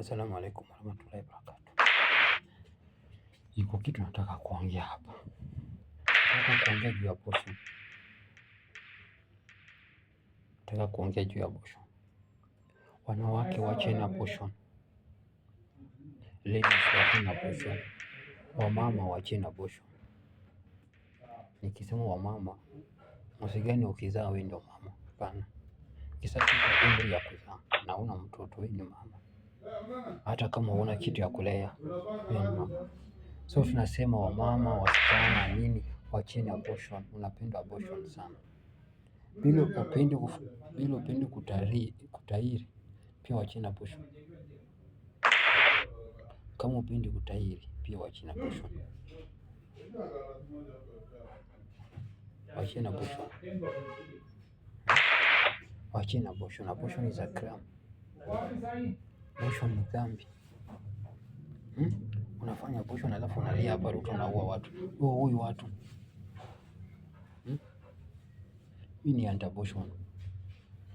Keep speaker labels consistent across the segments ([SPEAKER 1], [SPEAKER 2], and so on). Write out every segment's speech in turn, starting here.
[SPEAKER 1] Assalamu alaikum warahmatullahi wabarakatuh. Iko kitu nataka kuongea hapa. Nataka kuongea juu ya abortion. Wanawake wacheni abortion. Ladies wacheni abortion. Wamama wacheni abortion. Nikisema wamama, msigani ukizaa wewe ndio mama. Hapana. Ukishafika umri ya kuzaa na una mtoto wewe ni mama. Hata kama huna kitu ya kulea wewe ni mama. So tunasema wamama, wasichana nini wacheni abortion. Unapenda abortion sana. Bila upendi kutahiri pia wacheni abortion. Kama upendi kutahiri pia wacheni abortion. Wacheni abortion. Wacheni abortion. Abortion is a crime. Abortion ni dhambi. Unafanya abortion alafu unalia hapa Ruto unaua watu. Wewe huui watu. Mimi ni anti abortion.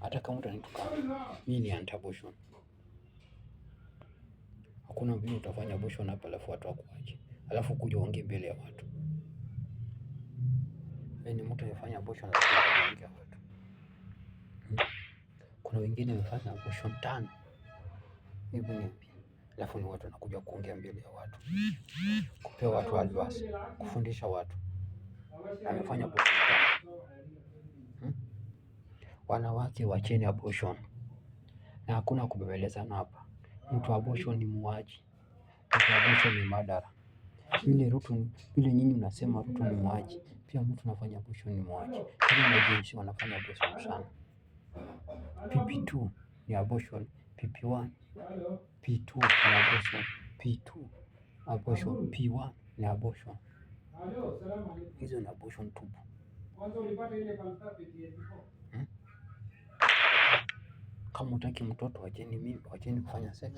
[SPEAKER 1] Hata kama utanitukana mimi ni anti abortion. Hakuna vile utafanya abortion hapa alafu watu wakuache. Alafu kuja uongee mbele ya watu. Ni mtu amefanya abortion alafu kuja uongea watu. Kuna wengine wamefanya abortion 5. Hebu niambie. Alafu ni watu wanakuja kuongea mbele ya watu. Kupea watu advice, kufundisha watu. Amefanya abortion 5. Wanawake wacheni abortion. Na hakuna kubembelezana hapa. Mtu abortion ni muuaji. Mtu abortion ni murderer. Vile nyinyi mnasema Ruto ni muuaji, pia mtu anafanya abortion ni muuaji. Kama majenzi wanafanya abortion sana. PP2 ni abortion, PP1, P2 ni abortion, P2 abortion, P1 ni abortion. Hizo ni abortion tupu. Kama hutaki mtoto wacheni mimba, wacheni kufanya sex.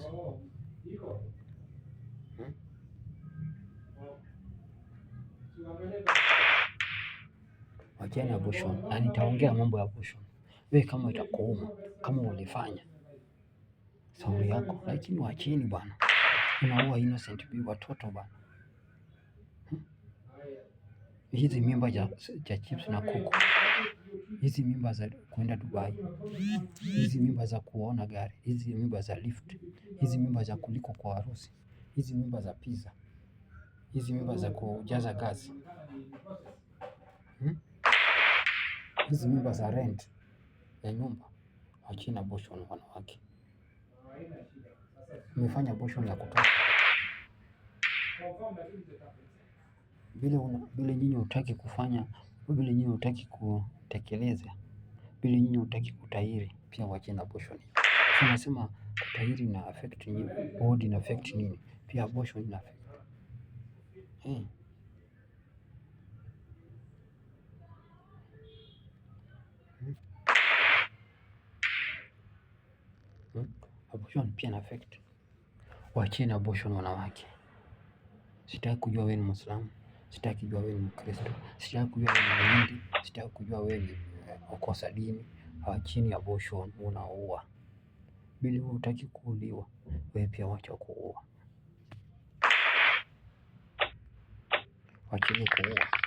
[SPEAKER 1] Wacheni abortion. Na nitaongea mambo ya abortion. Wewe kama itakuuma, kama ulifanya shauri yako, lakini wacheni bwana. Unaua innocent baby, watoto bwana. Hizi mimba za chips na kuku, hizi mimba za kwenda Dubai, hizi mimba za kuona gari, hizi mimba za lift, hizi mimba za kuliko kwa harusi, hizi mimba za pizza, hizi mimba za kujaza gazi, hizi mimba za rent ya nyumba. Wacheni abortion wanawake. Mmefanya abortion ya kutosha. Vile nyinyi hutaki kufanya, vile nyinyi hutaki kutekeleza, vile nyinyi hutaki kutahiri, pia wacheni abortion. Tunasema kutahiri ina affect nyinyi, body ina affect nini, pia abortion ina affect. Abortion pia ina affect. Wacheni abortion wanawake. Sitaki kujua wewe ni Muislamu, sitaki kujua wewe ni Mkristo, sitaki kujua wewe ni Mhindi, sitaki kujua wewe ni ukosa dini. Wacheni abortion, unaua. Bila wewe hutaki kuuliwa, wewe pia wacha kuua. Wacheni kuua.